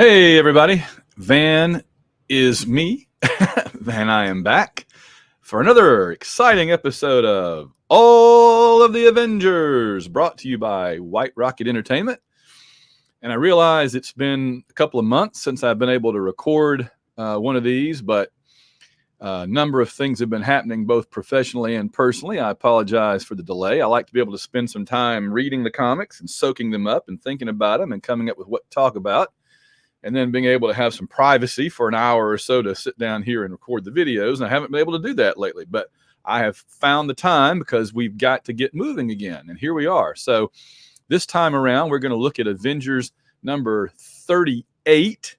Hey everybody, Van is me, and I am back for another exciting episode of All of the Avengers, brought to you by White Rocket Entertainment. And I realize it's been a couple of months since I've been able to record one of these, but a number of things have been happening both professionally and personally. I apologize for the delay. I like to be able to spend some time reading the comics and soaking them up and thinking about them and coming up with what to talk about, and then being able to have some privacy for an hour or so to sit down here and record the videos. And I haven't been able to do that lately, but I have found the time because we've got to get moving again. And here we are. So this time around, we're going to look at Avengers number 38.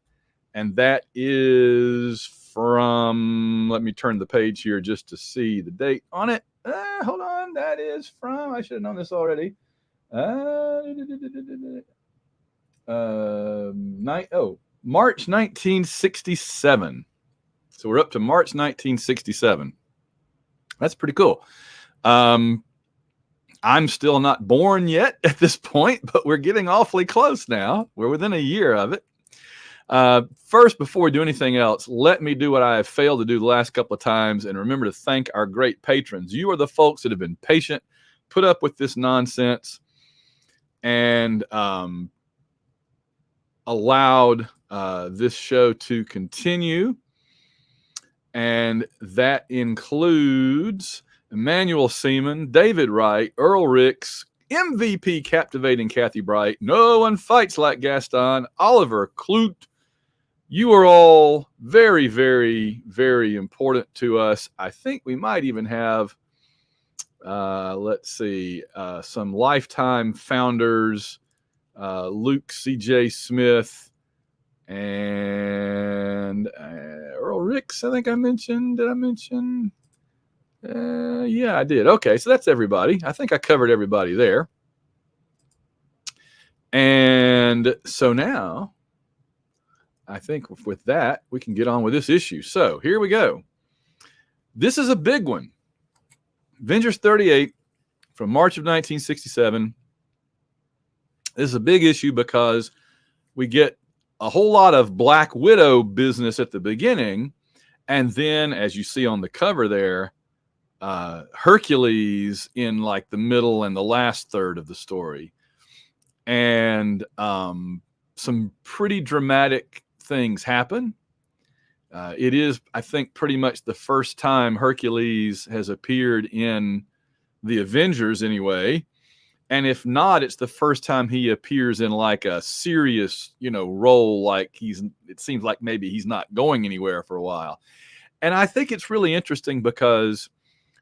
And that is from, let me turn the page here just to see the date on it. Hold on. That is from, I should have known this already. March 1967. So we're up to March 1967. That's pretty cool. I'm still not born yet at this point, but we're getting awfully close now. We're within a year of it. First, before we do anything else, let me do what I have failed to do the last couple of times and remember to thank our great patrons. You are the folks that have been patient, put up with this nonsense, and allowed this show to continue. And that includes Emmanuel Seaman, David Wright, Earl Ricks, MVP Captivating Kathy Bright, No One Fights Like Gaston, Oliver Clute. You are all very, very, very important to us. I think we might even have, some lifetime founders, Luke C.J. Smith, and Earl Ricks, I think I mentioned. Did I mention? Yeah, I did. Okay, so that's everybody. I think I covered everybody there. And so now, I think with that, we can get on with this issue. So here we go. This is a big one. Avengers 38 from March of 1967. This is a big issue because we get a whole lot of Black Widow business at the beginning. And then, as you see on the cover there, Hercules in like the middle and the last third of the story. And some pretty dramatic things happen. It is, I think, pretty much the first time Hercules has appeared in the Avengers anyway. And if not, it's the first time he appears in like a serious, role. Like it seems like maybe he's not going anywhere for a while. And I think it's really interesting because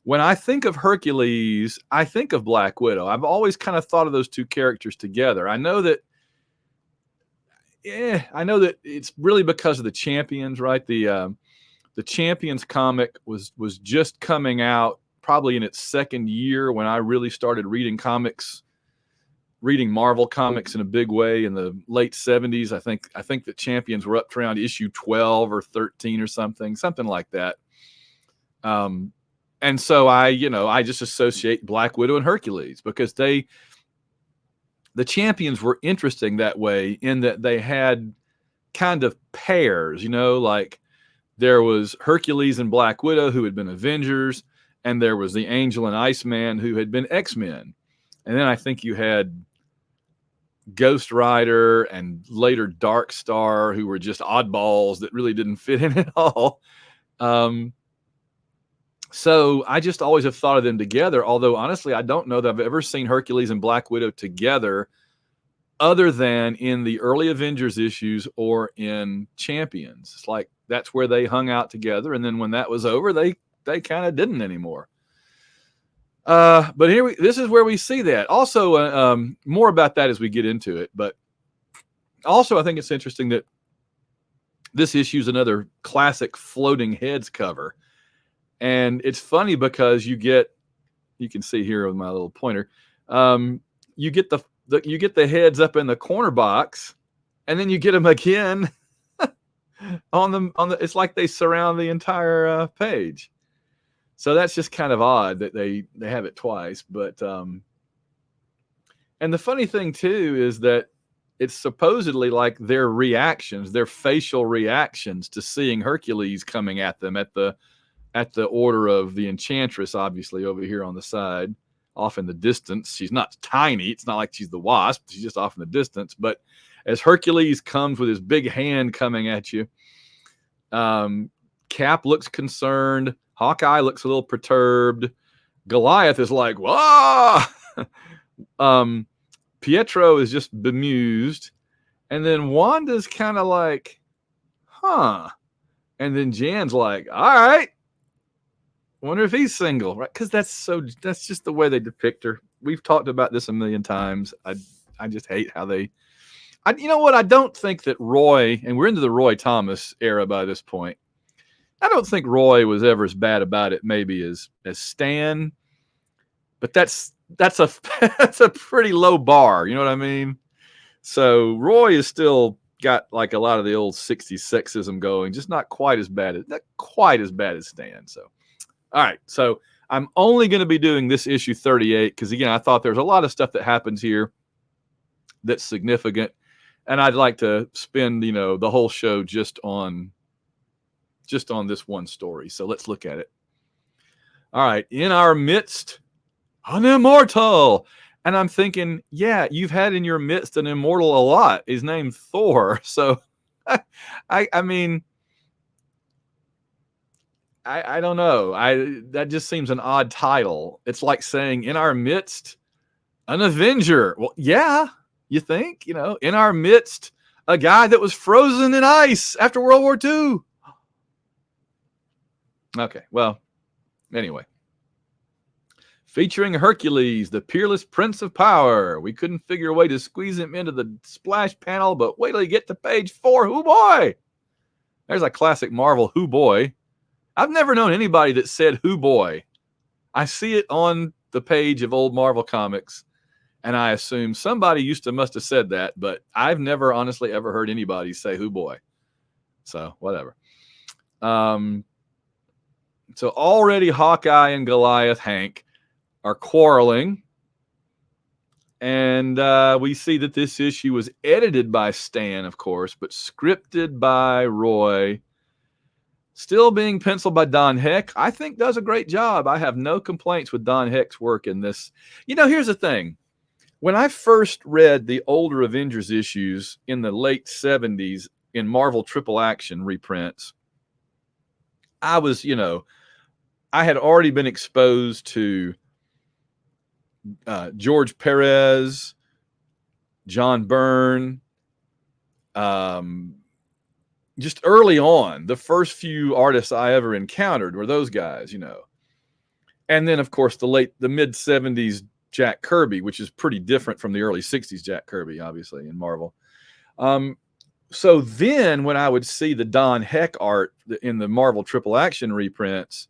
when I think of Hercules, I think of Black Widow. I've always kind of thought of those two characters together. I know that it's really because of the Champions, right? The Champions comic was just coming out probably in its second year when I really started reading Marvel comics in a big way in the late 70s. I think the Champions were up to around issue 12 or 13 or something like that. And so I just associate Black Widow and Hercules because the Champions were interesting that way in that they had kind of pairs, like there was Hercules and Black Widow who had been Avengers, and there was the Angel and Iceman who had been X-Men. And then I think you had Ghost Rider and later Dark Star who were just oddballs that really didn't fit in at all. So I just always have thought of them together, although honestly, I don't know that I've ever seen Hercules and Black Widow together other than in the early Avengers issues or in Champions. It's like that's where they hung out together. And then when that was over, they kind of didn't anymore. But this is where we see that. Also, more about that as we get into it. But also, I think it's interesting that this issue is another classic floating heads cover. And it's funny because you can see here with my little pointer, you get the heads up in the corner box, and then you get them again on the. It's like they surround the entire page. So that's just kind of odd that they have it twice. But and the funny thing too is that it's supposedly like their reactions, their facial reactions to seeing Hercules coming at them at the order of the Enchantress, obviously over here on the side, off in the distance. She's not tiny. It's not like she's the Wasp. She's just off in the distance. But as Hercules comes with his big hand coming at you, Cap looks concerned. Hawkeye looks a little perturbed. Goliath is like, "Wah!" Pietro is just bemused. And then Wanda's kind of like, "Huh." And then Jan's like, "All right. Wonder if he's single," right? Because that's just the way they depict her. We've talked about this a million times. I just hate how they. You know what? I don't think that Roy, and we're into the Roy Thomas era by this point. I don't think Roy was ever as bad about it, maybe as Stan. But that's a that's a pretty low bar. You know what I mean? So Roy is still got like a lot of the old '60s sexism going, just not quite as bad as Stan. So. All right, so I'm only going to be doing this issue 38 because, again, I thought there's a lot of stuff that happens here that's significant, and I'd like to spend, the whole show just on this one story. So let's look at it. All right, in our midst, an Immortal. And I'm thinking, yeah, you've had in your midst an Immortal a lot. His name's Thor. So, I mean... I don't know. That just seems an odd title. It's like saying in our midst, an Avenger. Well, yeah, you think, in our midst, a guy that was frozen in ice after World War II. Okay, well, anyway. Featuring Hercules, the peerless prince of power. We couldn't figure a way to squeeze him into the splash panel, but wait till you get to page 4. Hoo boy! There's a classic Marvel hoo boy. I've never known anybody that said "hoo boy." I see it on the page of old Marvel comics, and I assume somebody must have said that, but I've never honestly ever heard anybody say "hoo boy." So whatever. So already Hawkeye and Goliath Hank are quarreling, and we see that this issue was edited by Stan, of course, but scripted by Roy. Still being penciled by Don Heck. I think does a great job. I have no complaints with Don Heck's work in this. Here's the thing. When I first read the older Avengers issues in the late 70s in Marvel Triple Action reprints, I was, I had already been exposed to George Perez, John Byrne, just early on, the first few artists I ever encountered were those guys, And then, of course, the mid 70s Jack Kirby, which is pretty different from the early 60s Jack Kirby, obviously, in Marvel. So then when I would see the Don Heck art in the Marvel Triple Action reprints,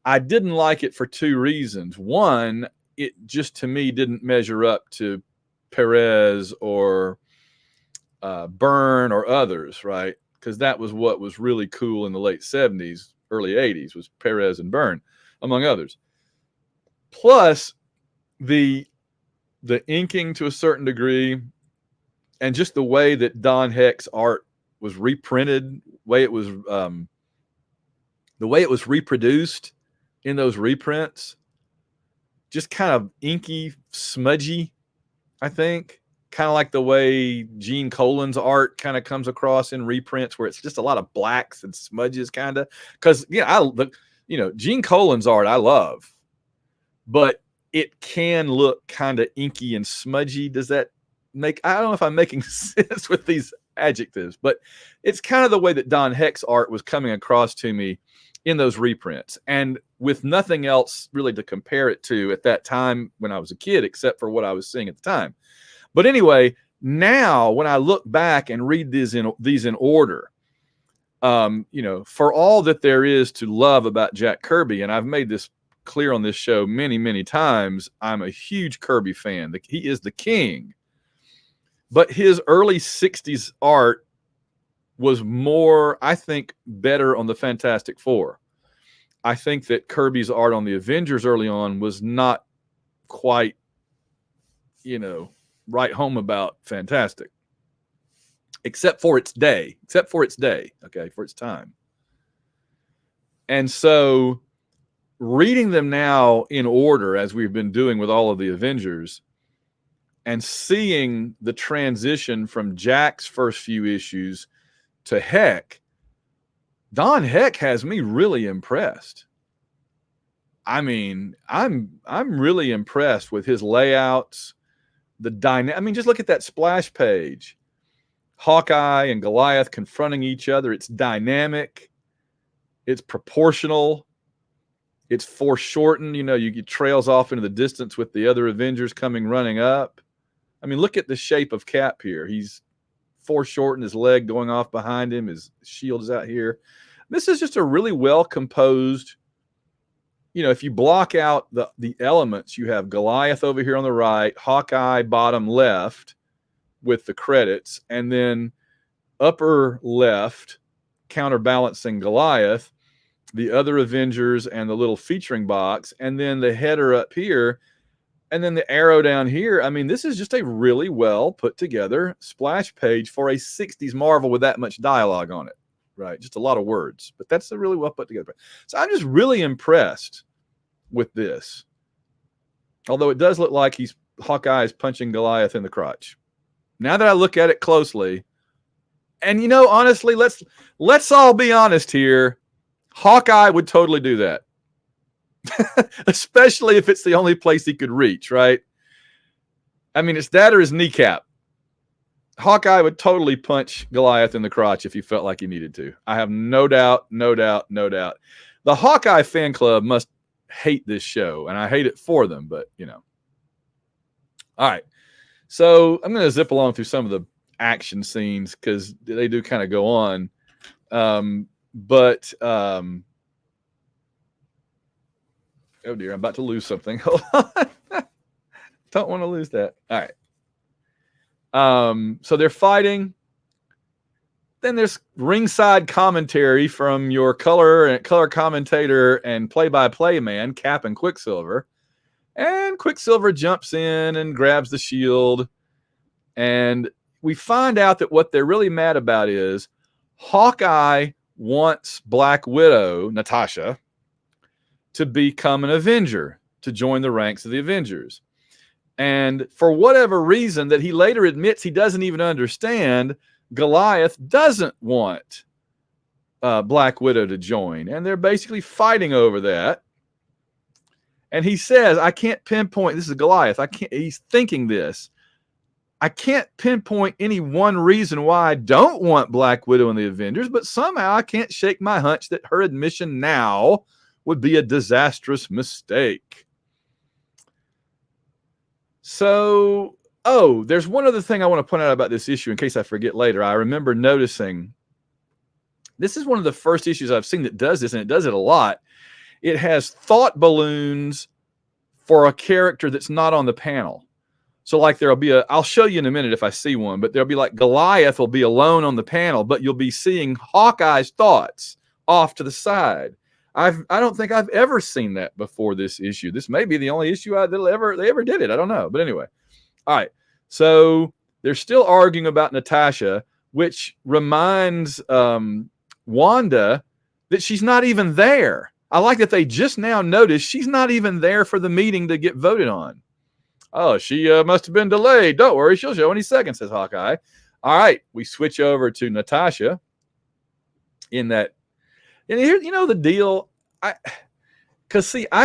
I didn't like it for two reasons. One, it just to me didn't measure up to Perez or Byrne or others, right? Because that was what was really cool in the late 70s, early 80s, was Perez and Byrne, among others. Plus, the inking to a certain degree, and just the way that Don Heck's art was reprinted, the way it was reproduced in those reprints, just kind of inky, smudgy, I think. Kind of like the way Gene Colan's art kind of comes across in reprints, where it's just a lot of blacks and smudges, kind of. Because Gene Colan's art I love, but it can look kind of inky and smudgy. Does that make? I don't know if I'm making sense with these adjectives, but it's kind of the way that Don Heck's art was coming across to me in those reprints, and with nothing else really to compare it to at that time when I was a kid, except for what I was seeing at the time. But anyway, now when I look back and read these in order, for all that there is to love about Jack Kirby, and I've made this clear on this show many, many times, I'm a huge Kirby fan. He is the king. But his early 60s art was more, I think, better on the Fantastic Four. I think that Kirby's art on the Avengers early on was not quite, right home about fantastic. except for its day, okay, for its time. And so reading them now in order, as we've been doing with all of the Avengers, and seeing the transition from Jack's first few issues to Heck, Don Heck has me really impressed. I mean, I'm really impressed with his layouts, I mean, just look at that splash page. Hawkeye and Goliath confronting each other. It's dynamic. It's proportional. It's foreshortened. You know, you get trails off into the distance with the other Avengers coming running up. I mean, look at the shape of Cap here. He's foreshortened, his leg going off behind him. His shield is out here. This is just a really well composed. You know, if you block out the elements, you have Goliath over here on the right, Hawkeye bottom left with the credits, and then upper left counterbalancing Goliath, the other Avengers and the little featuring box, and then the header up here, and then the arrow down here. I mean, this is just a really well put together splash page for a 60s Marvel with that much dialogue on it, right? Just a lot of words, but that's a really well put together. So I'm just really impressed with this. Although it does look like Hawkeye is punching Goliath in the crotch. Now that I look at it closely, and you know, honestly, let's all be honest here. Hawkeye would totally do that. Especially if it's the only place he could reach, right? I mean, it's that or his kneecap. Hawkeye would totally punch Goliath in the crotch if he felt like he needed to. I have no doubt. The Hawkeye fan club must hate this show, and I hate it for them, but you know. All right. So I'm going to zip along through some of the action scenes because they do kind of go on. Oh dear, I'm about to lose something. Hold on. Don't want to lose that. All right. So they're fighting. Then there's ringside commentary from your color commentator and play-by-play man, Cap and Quicksilver. And Quicksilver jumps in and grabs the shield. And we find out that what they're really mad about is Hawkeye wants Black Widow, Natasha, to become an Avenger, to join the ranks of the Avengers. And for whatever reason that he later admits he doesn't even understand, Goliath doesn't want Black Widow to join. And they're basically fighting over that. And he says, I can't pinpoint, this is Goliath, he's thinking this. I can't pinpoint any one reason why I don't want Black Widow in the Avengers, but somehow I can't shake my hunch that her admission now would be a disastrous mistake. So, there's one other thing I want to point out about this issue in case I forget later. I remember noticing this is one of the first issues I've seen that does this, and it does it a lot. It has thought balloons for a character that's not on the panel. So like there'll be I'll show you in a minute if I see one, but there'll be like Goliath will be alone on the panel, but you'll be seeing Hawkeye's thoughts off to the side. I don't think I've ever seen that before this issue. This may be the only issue they ever did it. I don't know. But anyway. All right. So they're still arguing about Natasha, which reminds Wanda that she's not even there. I like that they just now noticed she's not even there for the meeting to get voted on. Oh, she must have been delayed. Don't worry. She'll show any second, says Hawkeye. All right. We switch over to Natasha in that. And here, you know, the deal, I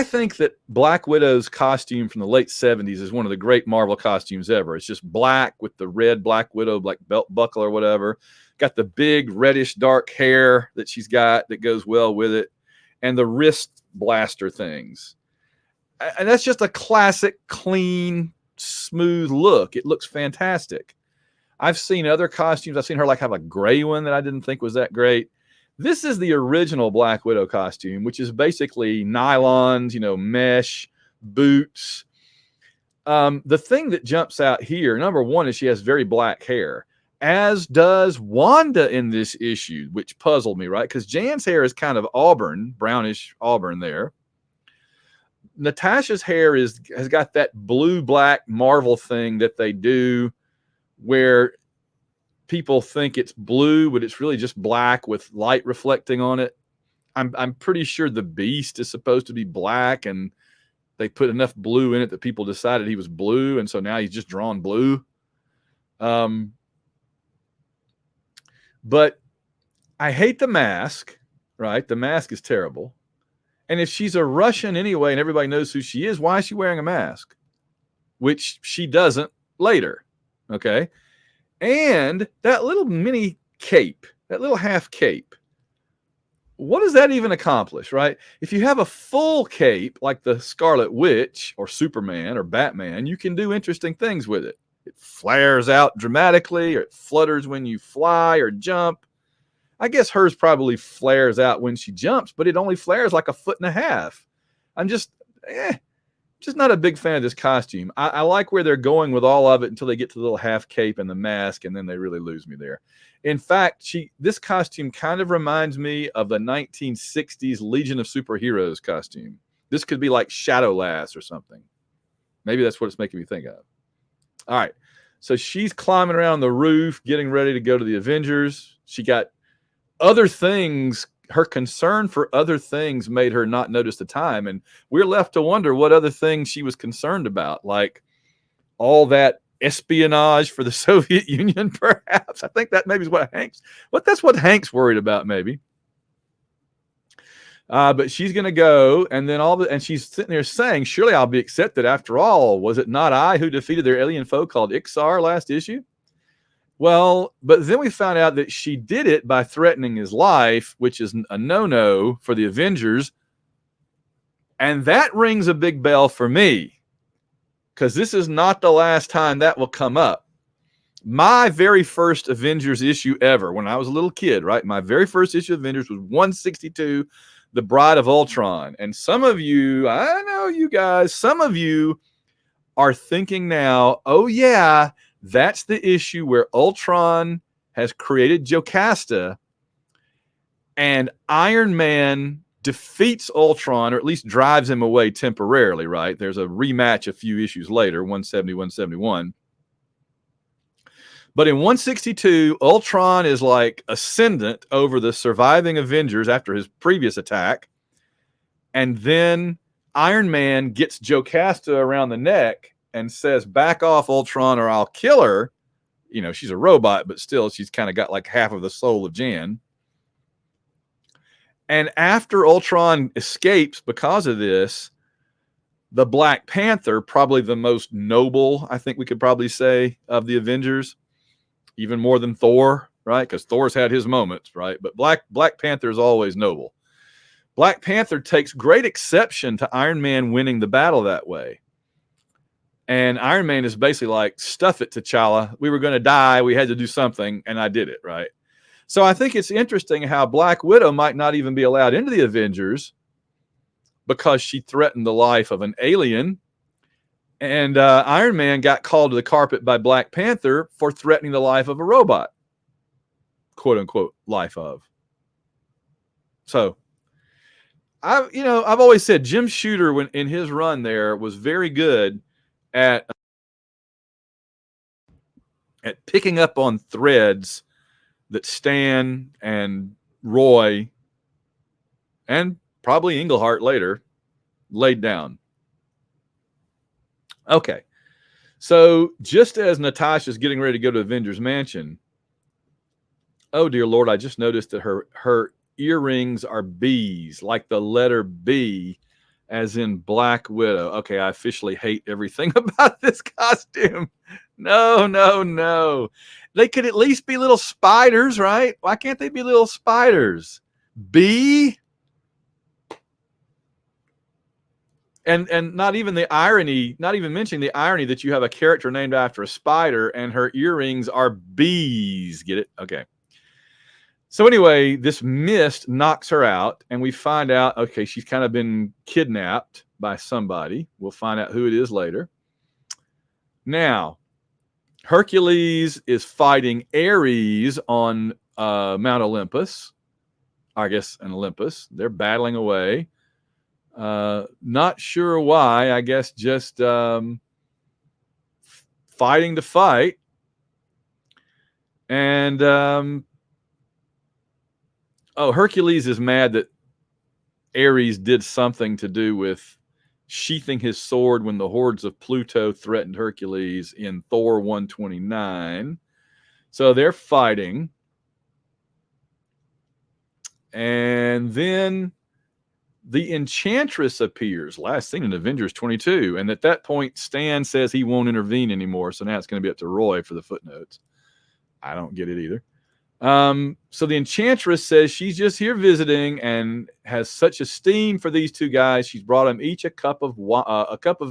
think that Black Widow's costume from the late 70s is one of the great Marvel costumes ever. It's just black with the red Black Widow, like belt buckle or whatever. Got the big reddish dark hair that she's got that goes well with it. And the wrist blaster things. And that's just a classic, clean, smooth look. It looks fantastic. I've seen other costumes. I've seen her like have a gray one that I didn't think was that great. This is the original Black Widow costume, which is basically nylons, you know, mesh, boots. The thing that jumps out here, number one, is she has very black hair, as does Wanda in this issue, which puzzled me, right? Because Jan's hair is kind of auburn, brownish auburn there. Natasha's hair has got that blue-black Marvel thing that they do where people think it's blue, but it's really just black with light reflecting on it. I'm pretty sure the beast is supposed to be black, and they put enough blue in it that people decided he was blue, and so now he's just drawn blue. But I hate the mask, right? The mask is terrible. And if she's a Russian anyway, and everybody knows who she is, why is she wearing a mask? Which she doesn't later, okay? And that little mini cape, that little half cape, what does that even accomplish, right? If you have a full cape like the Scarlet Witch or Superman or Batman, you can do interesting things with it. It flares out dramatically, or it flutters when you fly or jump. I guess hers probably flares out when she jumps, but it only flares like 1.5 feet. I'm just not a big fan of this costume. I like where they're going with all of it until they get to the little half cape and the mask, and then they really lose me there. In fact, this costume kind of reminds me of the 1960s Legion of Superheroes costume. This could be like Shadowlass or something. Maybe that's what it's making me think of. All right. So she's climbing around the roof, getting ready to go to the Avengers. She got other things. Her concern for other things made her not notice the time. And we're left to wonder what other things she was concerned about, like all that espionage for the Soviet Union, perhaps. I think that maybe is that's what Hank's worried about, maybe. But she's going to go, and then and she's sitting there saying, surely I'll be accepted after all. Was it not I who defeated their alien foe called Ixar last issue? Well, but then we found out that she did it by threatening his life, which is a no-no for the Avengers. And that rings a big bell for me, because this is not the last time that will come up. My very first Avengers issue ever, when I was a little kid, right? My very first issue of Avengers was 162, The Bride of Ultron. And some of you, I know you guys, some of you are thinking now, oh yeah, that's the issue where Ultron has created Jocasta, and Iron Man defeats Ultron, or at least drives him away temporarily, right? There's a rematch a few issues later, 170, 171. But in 162, Ultron is like ascendant over the surviving Avengers after his previous attack. And then Iron Man gets Jocasta around the neck and says, back off, Ultron, or I'll kill her. You know, she's a robot, but still, she's kind of got like half of the soul of Jan. And after Ultron escapes because of this, the Black Panther, probably the most noble, I think we could probably say, of the Avengers, even more than Thor, right? Because Thor's had his moments, right? But Black Panther is always noble. Black Panther takes great exception to Iron Man winning the battle that way. And Iron Man is basically like, stuff it, T'Challa. We were going to die. We had to do something, and I did it, right? So I think it's interesting how Black Widow might not even be allowed into the Avengers because she threatened the life of an alien. And Iron Man got called to the carpet by Black Panther for threatening the life of a robot. Quote unquote, life of. So, I've always said Jim Shooter, when in his run there, was very good at picking up on threads that Stan and Roy and probably Englehart later laid down. Okay. So just as Natasha's getting ready to go to Avengers Mansion, oh dear Lord, I just noticed that her earrings are B's, like the letter B, as in Black Widow. Okay, I officially hate everything about this costume. No. They could at least be little spiders, right? Why can't they be little spiders? B? And not even the irony, not even mentioning the irony that you have a character named after a spider and her earrings are bees. Get it? Okay. So anyway, this mist knocks her out, and we find out, okay, she's kind of been kidnapped by somebody. We'll find out who it is later. Now, Hercules is fighting Ares on Mount Olympus. I guess in Olympus. They're battling away. Not sure why. I guess just fighting to fight. And Hercules is mad that Ares did something to do with sheathing his sword when the hordes of Pluto threatened Hercules in Thor 129. So they're fighting. And then the Enchantress appears, last seen in Avengers 22. And at that point, Stan says he won't intervene anymore. So now it's going to be up to Roy for the footnotes. I don't get it either. So the Enchantress says she's just here visiting and has such esteem for these two guys. She's brought them each a cup of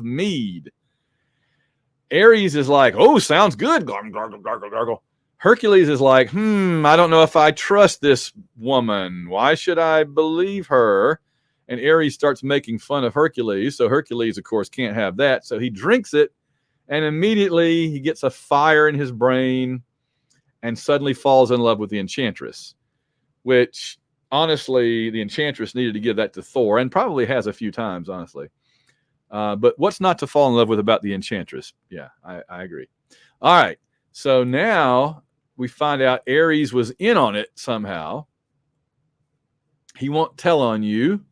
mead. Ares is like, oh, sounds good. Gargle, gargle, gargle, gargle. Hercules is like, I don't know if I trust this woman. Why should I believe her? And Ares starts making fun of Hercules. So Hercules, of course, can't have that. So he drinks it, and immediately he gets a fire in his brain and suddenly falls in love with the Enchantress, which, honestly, the Enchantress needed to give that to Thor, and probably has a few times, honestly. But what's not to fall in love with about the Enchantress? Yeah, I agree. All right. So now we find out Ares was in on it somehow. He won't tell on you.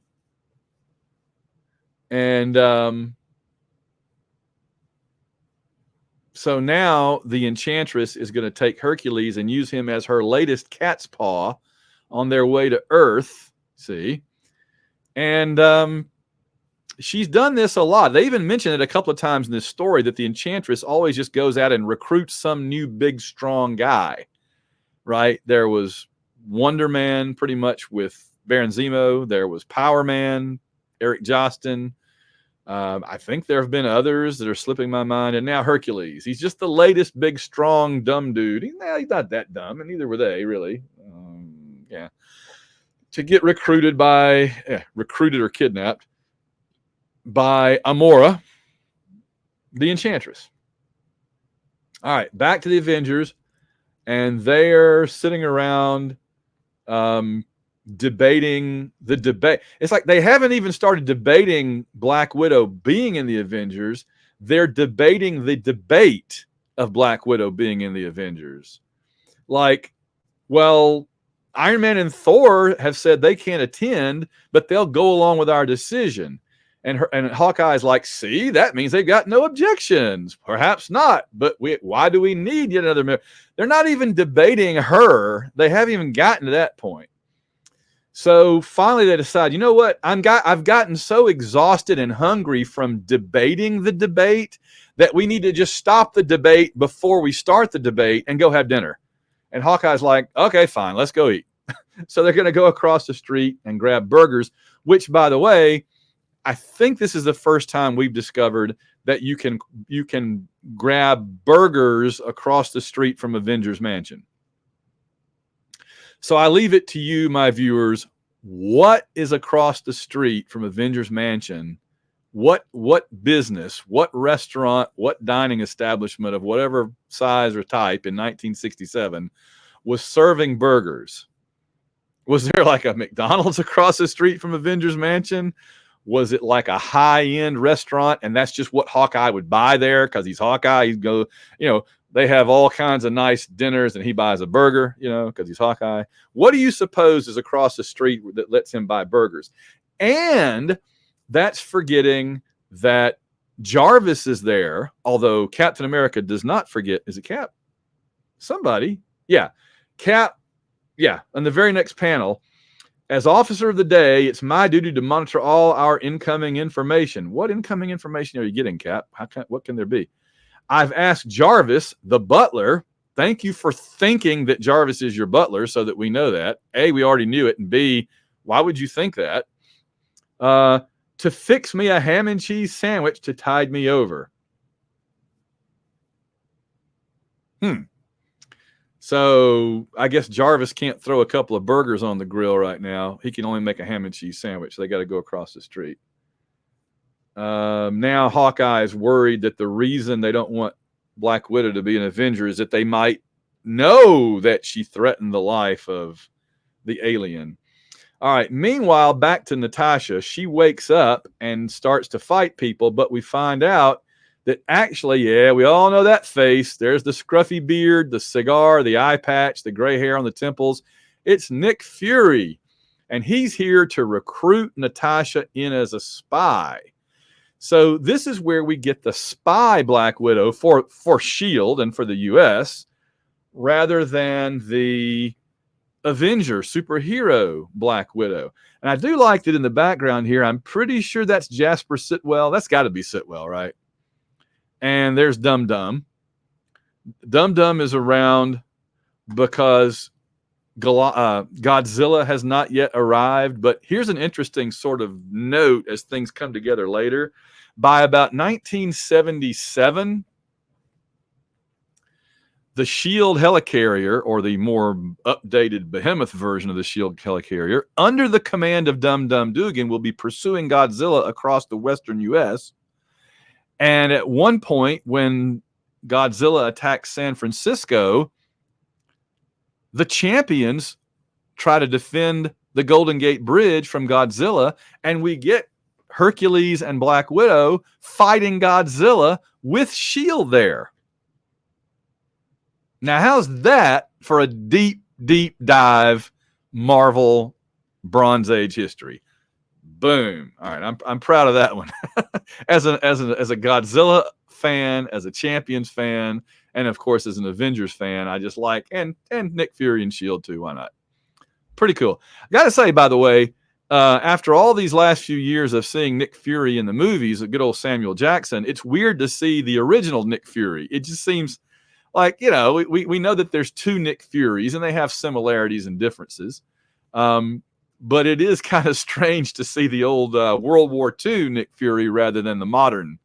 And so now the Enchantress is going to take Hercules and use him as her latest cat's paw on their way to Earth. See? And she's done this a lot. They even mention it a couple of times in this story that the Enchantress always just goes out and recruits some new big, strong guy, right? There was Wonder Man pretty much with Baron Zemo. There was Power Man, Eric Jostin. I think there have been others that are slipping my mind. And now Hercules. He's just the latest big, strong, dumb dude. He's not that dumb, and neither were they, really. Yeah. To get recruited or kidnapped by Amora, the Enchantress. All right, back to the Avengers. And they're sitting around debating the debate. It's like they haven't even started debating Black Widow being in the Avengers. They're debating the debate of Black Widow being in the Avengers. Like, well, Iron Man and Thor have said they can't attend, but they'll go along with our decision. And Hawkeye's like, see, that means they've got no objections. Perhaps not, but why do we need yet another member? They're not even debating her. They haven't even gotten to that point. So finally they decide, you know what? I've gotten so exhausted and hungry from debating the debate that we need to just stop the debate before we start the debate and go have dinner. And Hawkeye's like, okay, fine, let's go eat. So they're going to go across the street and grab burgers, which, by the way, I think this is the first time we've discovered that you can grab burgers across the street from Avengers Mansion. So I leave it to you, my viewers. What is across the street from Avengers Mansion? What business, what restaurant, what dining establishment of whatever size or type in 1967 was serving burgers? Was there like a McDonald's across the street from Avengers Mansion? Was it like a high-end restaurant, and that's just what Hawkeye would buy there because he's Hawkeye? He'd go, they have all kinds of nice dinners, and he buys a burger, because he's Hawkeye. What do you suppose is across the street that lets him buy burgers? And that's forgetting that Jarvis is there, although Captain America does not forget. Is it Cap? Somebody. Yeah. Cap. Yeah. On the very next panel, as officer of the day, it's my duty to monitor all our incoming information. What incoming information are you getting, Cap? What can there be? I've asked Jarvis, the butler. Thank you for thinking that Jarvis is your butler so that we know that. A, we already knew it. And B, why would you think that? To fix me a ham and cheese sandwich to tide me over. So I guess Jarvis can't throw a couple of burgers on the grill right now. He can only make a ham and cheese sandwich. So they got to go across the street. Now Hawkeye is worried that the reason they don't want Black Widow to be an Avenger is that they might know that she threatened the life of the alien. All right. Meanwhile, back to Natasha. She wakes up and starts to fight people, but we find out that actually, yeah, we all know that face. There's the scruffy beard, the cigar, the eye patch, the gray hair on the temples. It's Nick Fury. And he's here to recruit Natasha in as a spy. So this is where we get the spy Black Widow for S.H.I.E.L.D. and for the U.S. rather than the Avenger superhero Black Widow. And I do like that in the background here. I'm pretty sure that's Jasper Sitwell. That's got to be Sitwell, right? And there's Dum Dum. Dum Dum is around because Godzilla has not yet arrived. But here's an interesting sort of note as things come together later. By about 1977, the S.H.I.E.L.D. helicarrier, or the more updated behemoth version of the S.H.I.E.L.D. helicarrier, under the command of Dum Dum Dugan, will be pursuing Godzilla across the western U.S. And at one point, when Godzilla attacks San Francisco, the champions try to defend the Golden Gate Bridge from Godzilla, and we get Hercules and Black Widow fighting Godzilla with S.H.I.E.L.D. there. Now, how's that for a deep, deep dive Marvel Bronze Age history? Boom. All right, I'm proud of that one. as a Godzilla fan, as a Champions fan, and of course as an Avengers fan, I just like and Nick Fury and S.H.I.E.L.D. too. Why not? Pretty cool. I got to say, by the way, after all these last few years of seeing Nick Fury in the movies, a good old Samuel Jackson, it's weird to see the original Nick Fury. It just seems like, you know, we know that there's two Nick Furies and they have similarities and differences. But it is kind of strange to see the old World War II Nick Fury rather than the modern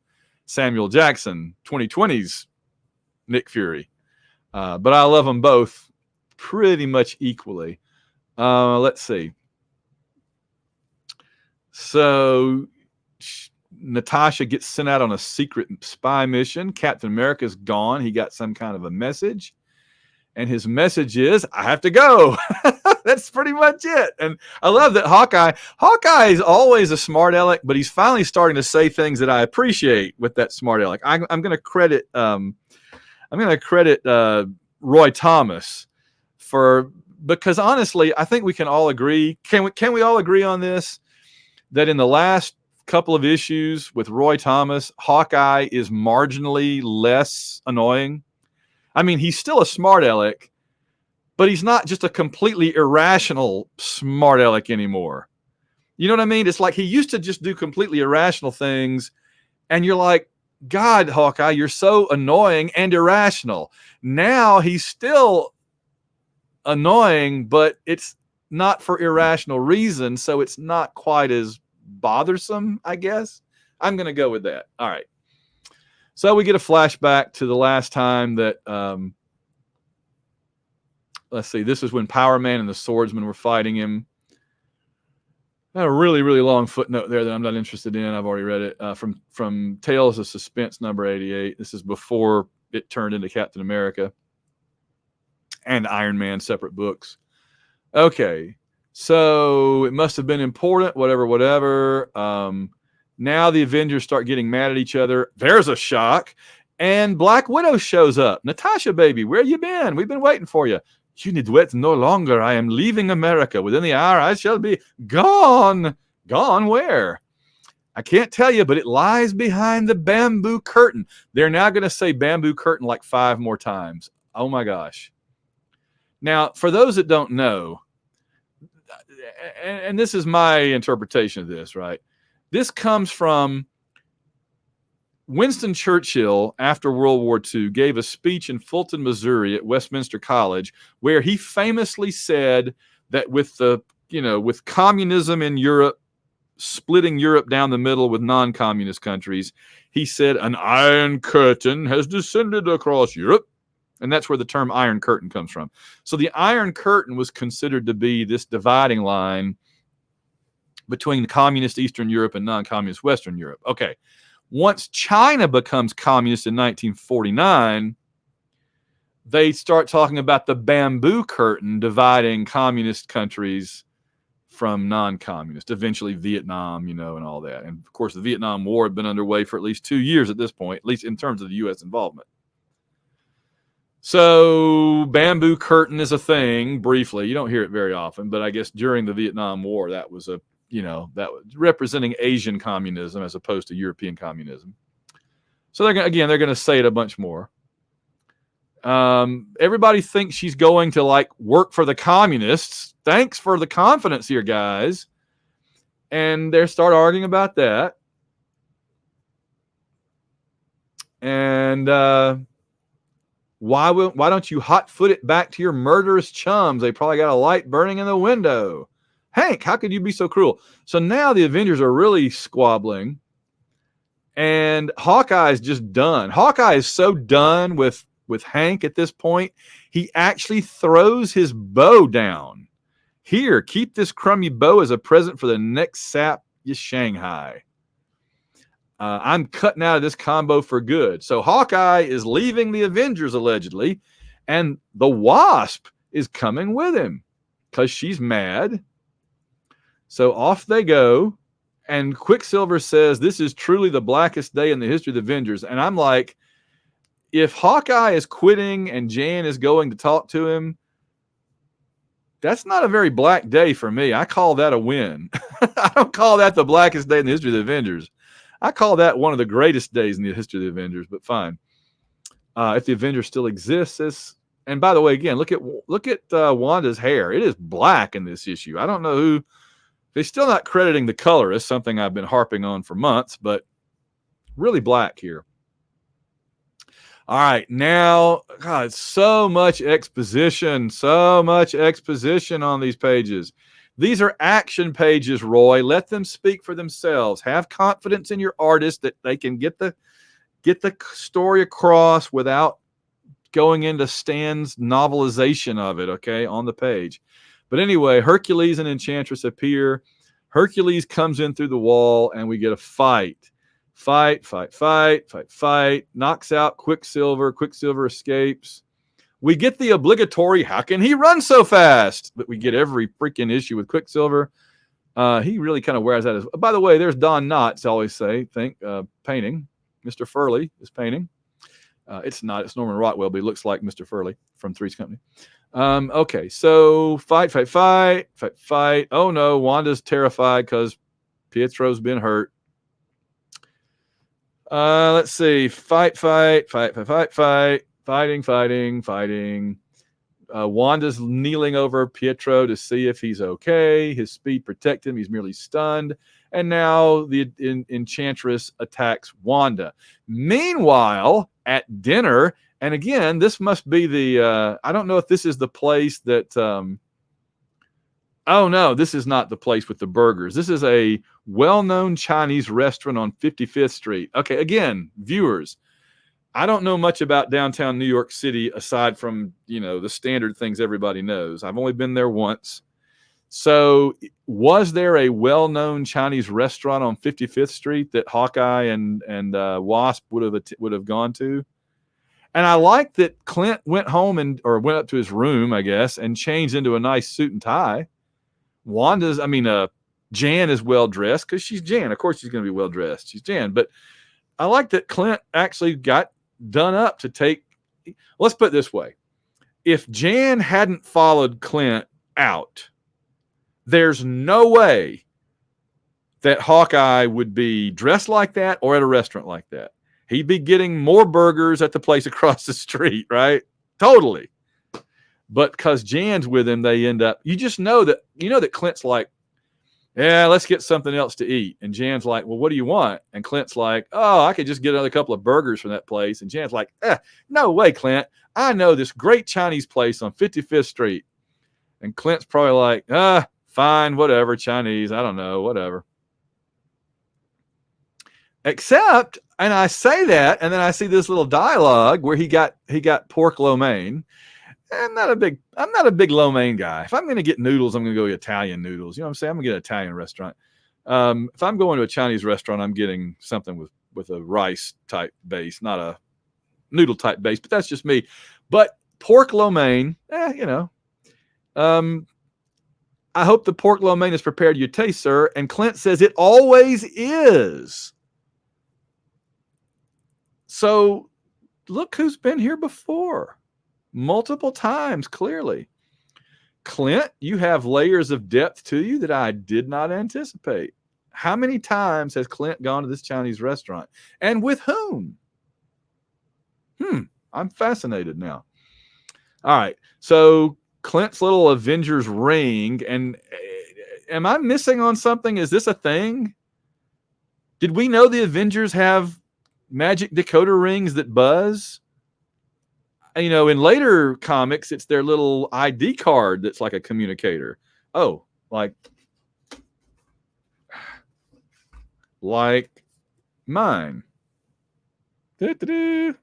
Samuel Jackson 2020's Nick Fury. But I love them both pretty much equally. Let's see. So Natasha gets sent out on a secret spy mission. Captain America's gone. He got some kind of a message. And his message is, I have to go. That's pretty much it. And I love that Hawkeye is always a smart aleck, but he's finally starting to say things that I appreciate with that smart aleck. I'm going to credit Roy Thomas because honestly, I think we can all agree. Can we all agree on this? That in the last couple of issues with Roy Thomas, Hawkeye is marginally less annoying. I mean, he's still a smart aleck, but he's not just a completely irrational smart aleck anymore. You know what I mean? It's like he used to just do completely irrational things, and you're like, God, Hawkeye, you're so annoying and irrational. Now he's still annoying, but it's not for irrational reasons, so it's not quite as bothersome, I guess. I'm going to go with that. All right. So we get a flashback to the last time that, let's see, this is when Power Man and the Swordsman were fighting him. A really, really long footnote there that I'm not interested in. I've already read it. From Tales of Suspense number 88. This is before it turned into Captain America and Iron Man, separate books. Okay, so it must have been important, whatever. Now the Avengers start getting mad at each other. There's a shock. And Black Widow shows up. Natasha, baby, where you been? We've been waiting for you. You need wait no longer. I am leaving America. Within the hour, I shall be gone. Gone where? I can't tell you, but it lies behind the bamboo curtain. They're now going to say bamboo curtain like 5 more times. Oh, my gosh. Now, for those that don't know, and this is my interpretation of this, right? This comes from Winston Churchill after World War II gave a speech in Fulton, Missouri at Westminster College, where he famously said that with communism in Europe, splitting Europe down the middle with non-communist countries, he said an iron curtain has descended across Europe. And that's where the term Iron Curtain comes from. So the Iron Curtain was considered to be this dividing line between communist Eastern Europe and non-communist Western Europe. Okay. Once China becomes communist in 1949, they start talking about the bamboo curtain dividing communist countries from non-communist, eventually Vietnam, and all that. And of course, the Vietnam War had been underway for at least 2 years at this point, at least in terms of the U.S. involvement. So bamboo curtain is a thing briefly. You don't hear it very often, but I guess during the Vietnam War, that was that was representing Asian communism as opposed to European communism. So they're going to say it a bunch more. Everybody thinks she's going to work for the communists. Thanks for the confidence here, guys. And they start arguing about that. And why don't you hot-foot it back to your murderous chums? They probably got a light burning in the window. Hank, how could you be so cruel? So now the Avengers are really squabbling. And Hawkeye is just done. Hawkeye is so done with Hank at this point, he actually throws his bow down. Here, keep this crummy bow as a present for the next sap you Shanghai. I'm cutting out of this combo for good. So Hawkeye is leaving the Avengers, allegedly, and the Wasp is coming with him because she's mad. So off they go. And Quicksilver says, this is truly the blackest day in the history of the Avengers. And I'm like, if Hawkeye is quitting and Jan is going to talk to him, that's not a very black day for me. I call that a win. I don't call that the blackest day in the history of the Avengers. I call that one of the greatest days in the history of the Avengers, but fine. If the Avengers still exists. And by the way, again, look at Wanda's hair. It is black in this issue. I don't know who. They're still not crediting the colorist, something I've been harping on for months, but really black here. All right, now, God, so much exposition on these pages. These are action pages, Roy. Let them speak for themselves. Have confidence in your artist that they can get the story across without going into Stan's novelization of it, okay, on the page. But anyway, Hercules and Enchantress appear. Hercules comes in through the wall, and we get a fight. Fight. Knocks out Quicksilver. Quicksilver escapes. We get the obligatory, how can he run so fast? But we get every freaking issue with Quicksilver. He really kind of wears that. By the way, there's Don Knotts, I always say, painting. Mr. Furley is painting. It's not. It's Norman Rockwell, but he looks like Mr. Furley from Three's Company. Okay, so fight. Oh no, Wanda's terrified because Pietro's been hurt. Let's see. Fight. Fighting. Wanda's kneeling over Pietro to see if he's okay. His speed protects him. He's merely stunned. And now the Enchantress attacks Wanda. Meanwhile, at dinner, and again, this must be the, I don't know if this is the place that, oh no, this is not the place with the burgers. This is a well-known Chinese restaurant on 55th Street. Okay, again, viewers, I don't know much about downtown New York City aside from, the standard things everybody knows. I've only been there once. So was there a well-known Chinese restaurant on 55th Street that Hawkeye and Wasp would have gone to? And I like that Clint went home or went up to his room, I guess, and changed into a nice suit and tie. Jan is well-dressed because she's Jan. Of course she's going to be well-dressed. She's Jan. But I like that Clint actually got done up to take, let's put it this way. If Jan hadn't followed Clint out, there's no way that Hawkeye would be dressed like that or at a restaurant like that. He'd be getting more burgers at the place across the street, right? Totally. But because Jan's with him, they end up, you know that Clint's like, yeah, let's get something else to eat. And Jan's like, well, what do you want? And Clint's like, oh, I could just get another couple of burgers from that place. And Jan's like, no way, Clint. I know this great Chinese place on 55th Street. And Clint's probably like, fine, whatever, Chinese. I don't know, whatever. Except, and I say that, and then I see this little dialogue where he got pork lo mein. I'm not a big lo mein guy. If I'm going to get noodles, I'm going to go Italian noodles. You know what I'm saying? I'm going to get an Italian restaurant. If I'm going to a Chinese restaurant, I'm getting something with a rice type base, not a noodle type base. But that's just me. But pork lo mein, I hope the pork lo mein is prepared to your taste, sir. And Clint says it always is. So look who's been here before. Multiple times, clearly. Clint, you have layers of depth to you that I did not anticipate. How many times has Clint gone to this Chinese restaurant? And with whom? I'm fascinated now. All right. So Clint's little Avengers ring. And am I missing on something? Is this a thing? Did we know the Avengers have magic decoder rings that buzz? You know, in later comics, it's their little ID card that's like a communicator. Oh, like mine. Doo-doo-doo.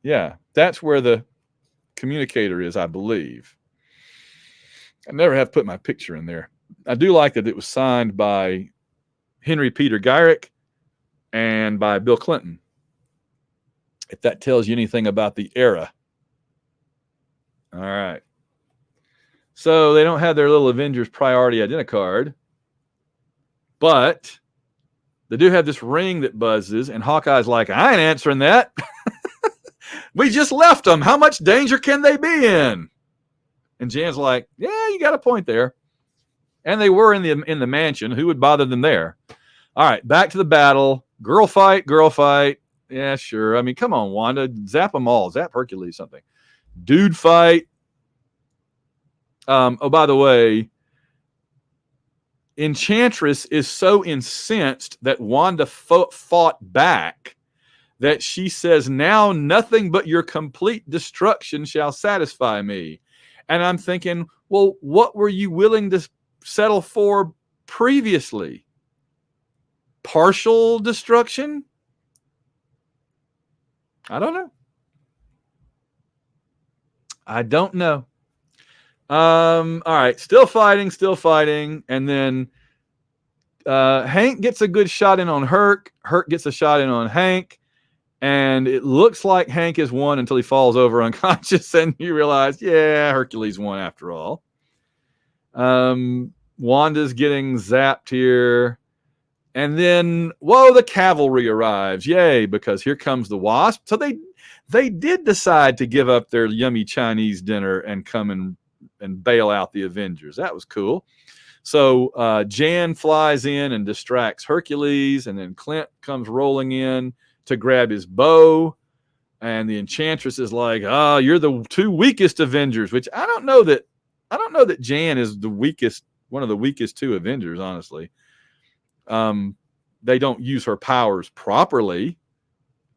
Yeah, that's where the communicator is, I believe. I never have put my picture in there. I do like that it was signed by Henry Peter Gyrick and by Bill Clinton. If that tells you anything about the era. All right. So they don't have their little Avengers priority identicard, but they do have this ring that buzzes, and Hawkeye's like, I ain't answering that. We just left them. How much danger can they be in? And Jan's like, yeah, you got a point there. And they were in the mansion. Who would bother them there? All right, back to the battle. Girl fight. Yeah, sure. I mean, come on, Wanda. Zap them all. Zap Hercules, something. Dude fight. Oh, by the way, Enchantress is so incensed that Wanda fought back that she says, now nothing but your complete destruction shall satisfy me. And I'm thinking, well, what were you willing to settle for previously? Partial destruction? I don't know. All right, still fighting. And then Hank gets a good shot in on Herc. Herc gets a shot in on Hank. And it looks like Hank has won until he falls over unconscious, and you realize, yeah, Hercules won after all. Wanda's getting zapped here. And then, whoa, the cavalry arrives. Yay, because here comes the Wasp. So they did decide to give up their yummy Chinese dinner and come and bail out the Avengers. That was cool. So Jan flies in and distracts Hercules, and then Clint comes rolling in to grab his bow, and the Enchantress is like, you're the two weakest Avengers, which I don't know that Jan is the weakest, one of the weakest two Avengers, honestly. They don't use her powers properly.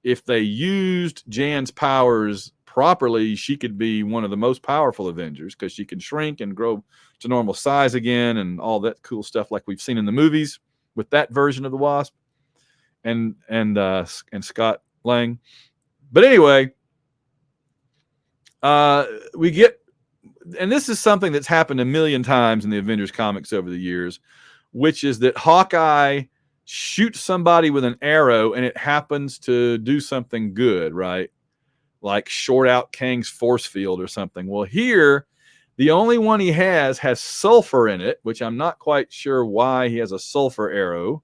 If they used Jan's powers properly, she could be one of the most powerful Avengers, because she can shrink and grow to normal size again and all that cool stuff like we've seen in the movies with that version of the Wasp and Scott Lang. But anyway, we get, and this is something that's happened a million times in the Avengers comics over the years, which is that Hawkeye shoots somebody with an arrow and it happens to do something good, right? Like short out Kang's force field or something. Well, here, the only one he has sulfur in it, which I'm not quite sure why he has a sulfur arrow,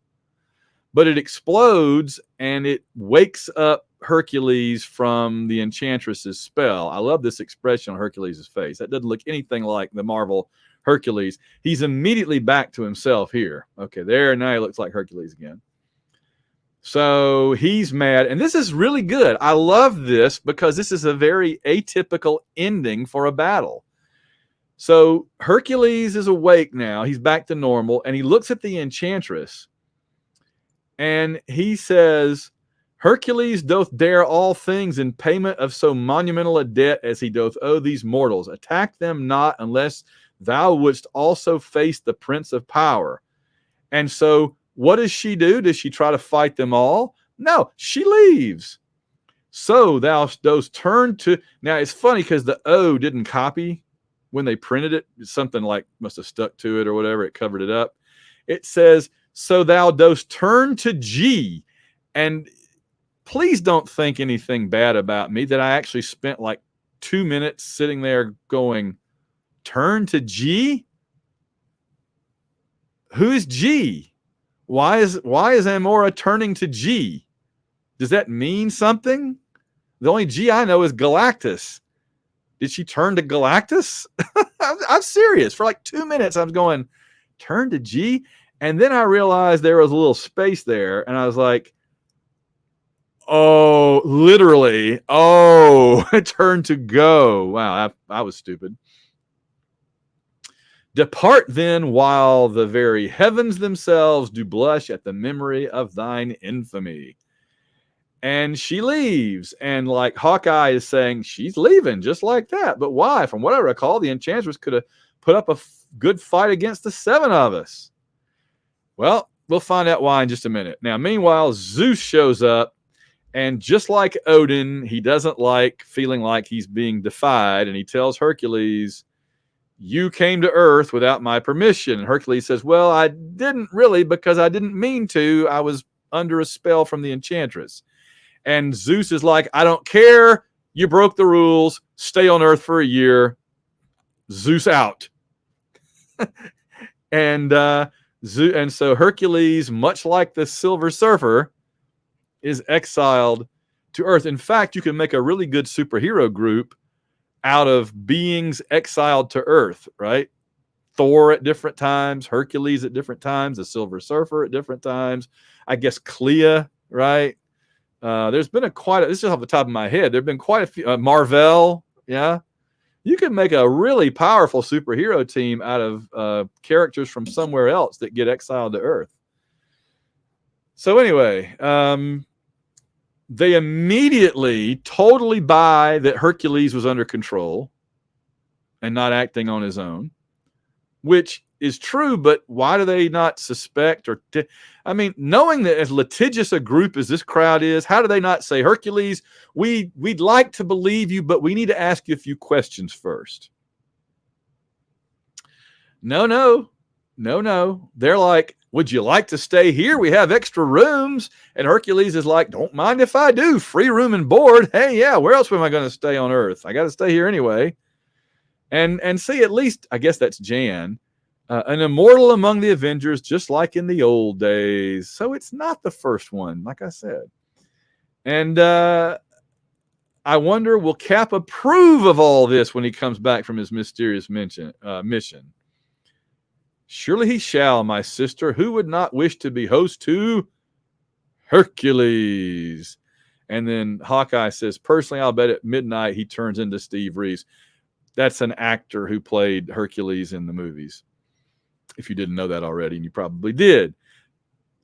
but it explodes and it wakes up Hercules from the Enchantress's spell. I love this expression on Hercules' face. That doesn't look anything like the Marvel Hercules. He's immediately back to himself here. Okay, there, now he looks like Hercules again. So he's mad, and this is really good. I love this because this is a very atypical ending for a battle. So Hercules is awake now. He's back to normal, and he looks at the Enchantress, and he says, Hercules doth dare all things in payment of so monumental a debt as he doth owe these mortals. Attack them not unless thou wouldst also face the Prince of Power. And so what does she do? Does she try to fight them all? No, she leaves. So thou dost turn to... Now, it's funny because the O didn't copy when they printed it. Something like must have stuck to it or whatever. It covered it up. It says, so thou dost turn to G. And please don't think anything bad about me that I actually spent like 2 minutes sitting there going, turn to G? Who is G? Why is Amora turning to G? Does that mean something? The only G I know is Galactus. Did she turn to Galactus? I'm serious. For like 2 minutes, I was going, turn to G? And then I realized there was a little space there. And I was like, oh, literally. Oh, turn to go. Wow, I was stupid. Depart then while the very heavens themselves do blush at the memory of thine infamy. And she leaves. And like Hawkeye is saying, she's leaving just like that. But why? From what I recall, the Enchantress could have put up a good fight against the 7 of us. Well, we'll find out why in just a minute. Now, meanwhile, Zeus shows up. And just like Odin, he doesn't like feeling like he's being defied. And he tells Hercules, you came to Earth without my permission. And Hercules says, well, I didn't really, because I didn't mean to. I was under a spell from the Enchantress. And Zeus is like, I don't care. You broke the rules. Stay on Earth for a year. Zeus out. And so Hercules, much like the Silver Surfer, is exiled to Earth. In fact, you can make a really good superhero group out of beings exiled to Earth, right? Thor at different times, Hercules at different times, the Silver Surfer at different times. I guess Clea, right? There's been this is off the top of my head. There've been quite a few. Marvel, yeah. You can make a really powerful superhero team out of characters from somewhere else that get exiled to Earth. So anyway, they immediately totally buy that Hercules was under control and not acting on his own, which is true, but why do they not suspect knowing that as litigious a group as this crowd is, how do they not say, Hercules, we'd like to believe you, but we need to ask you a few questions first? No. They're like, would you like to stay here? We have extra rooms. And Hercules is like, don't mind if I do. Free room and board. Hey, yeah, where else am I going to stay on Earth? I got to stay here anyway. And see, at least, I guess that's Jan, an immortal among the Avengers, just like in the old days. So it's not the first one, like I said. And I wonder, will Cap approve of all this when he comes back from his mysterious mission? Surely he shall, my sister. Who would not wish to be host to Hercules? And then Hawkeye says, personally, I'll bet at midnight he turns into Steve Reeves. That's an actor who played Hercules in the movies. If you didn't know that already, and you probably did.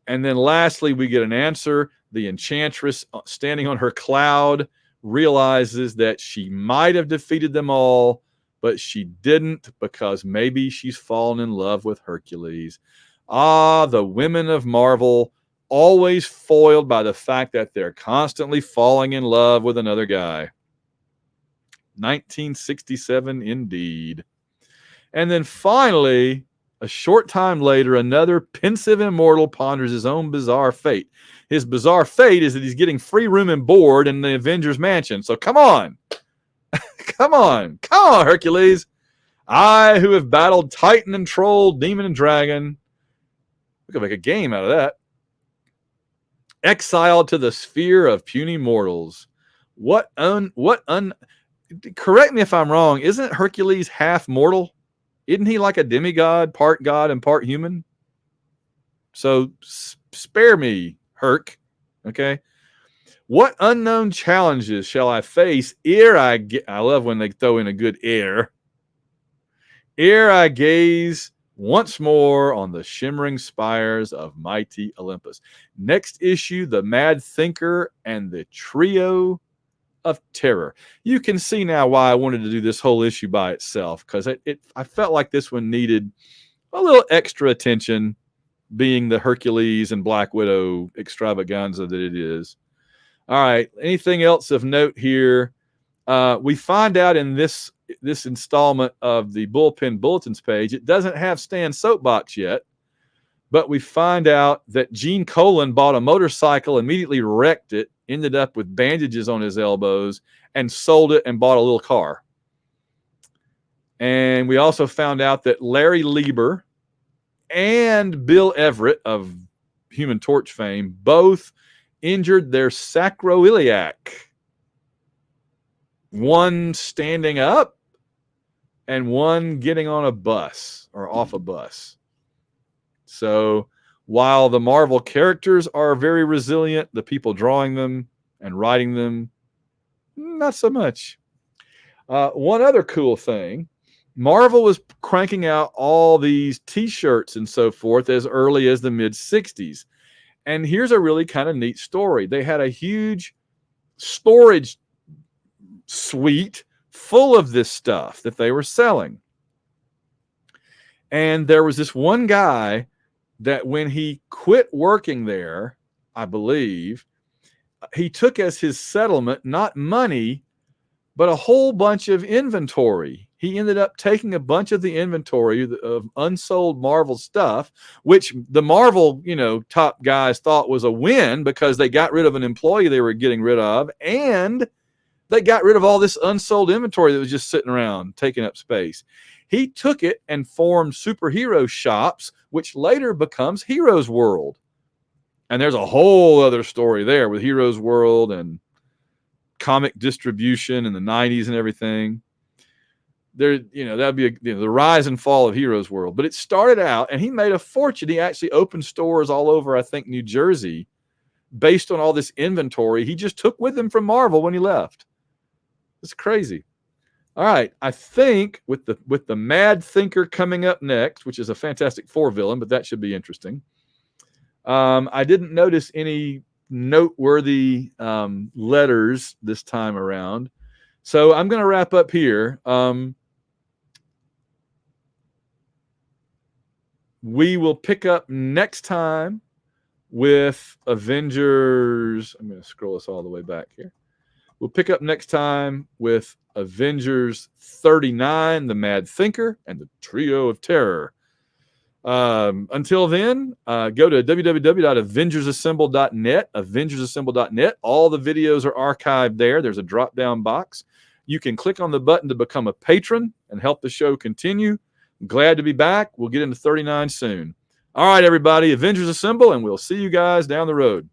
And then lastly, we get an answer. The Enchantress, standing on her cloud, realizes that she might have defeated them all, but she didn't, because maybe she's fallen in love with Hercules. Ah, the women of Marvel, always foiled by the fact that they're constantly falling in love with another guy. 1967 indeed. And then finally, a short time later, another pensive immortal ponders his own bizarre fate. His bizarre fate is that he's getting free room and board in the Avengers mansion. So come on. Come on, Hercules. I, who have battled Titan and Troll, Demon and Dragon. We could make a game out of that. Exiled to the sphere of puny mortals. Correct me if I'm wrong. Isn't Hercules half mortal? Isn't he like a demigod, part god and part human? So spare me, Herc. Okay. What unknown challenges shall I face ere I love when they throw in a good ere I gaze once more on the shimmering spires of mighty Olympus. Next issue, the Mad Thinker and the Trio of Terror. You can see now why I wanted to do this whole issue by itself, because I felt like this one needed a little extra attention, being the Hercules and Black Widow extravaganza that it is. All right. Anything else of note here? We find out in this installment of the Bullpen Bulletins page, it doesn't have Stan's soapbox yet, but we find out that Gene Colan bought a motorcycle, immediately wrecked it, ended up with bandages on his elbows, and sold it and bought a little car. And we also found out that Larry Lieber and Bill Everett of Human Torch fame both injured their sacroiliac. One standing up and one getting on a bus or off a bus. So while the Marvel characters are very resilient, the people drawing them and writing them, not so much. One other cool thing, Marvel was cranking out all these t-shirts and so forth as early as the mid-60s. And here's a really kind of neat story. They had a huge storage suite full of this stuff that they were selling. And there was this one guy that when he quit working there, I believe, he took as his settlement not money, but a whole bunch of inventory. He ended up taking a bunch of the inventory of unsold Marvel stuff, which the Marvel, top guys thought was a win because they got rid of an employee they were getting rid of, and they got rid of all this unsold inventory that was just sitting around taking up space. He took it and formed superhero shops, which later becomes Heroes World. And there's a whole other story there with Heroes World and comic distribution in the 90s and everything. There, that'd be the rise and fall of Heroes World. But it started out, and he made a fortune. He actually opened stores all over, I think, New Jersey, based on all this inventory he just took with him from Marvel when he left. It's crazy. All right, I think with the Mad Thinker coming up next, which is a Fantastic Four villain, but that should be interesting. I didn't notice any noteworthy letters this time around, so I'm going to wrap up here. We will pick up next time with Avengers. I'm going to scroll this all the way back here. We'll pick up next time with Avengers 39, The Mad Thinker, and the Trio of Terror. Until then, go to www.avengersassemble.net, avengersassemble.net. All the videos are archived there. There's a drop-down box. You can click on the button to become a patron and help the show continue. I'm glad to be back. We'll get into 39 soon. All right, everybody, Avengers Assemble, and we'll see you guys down the road.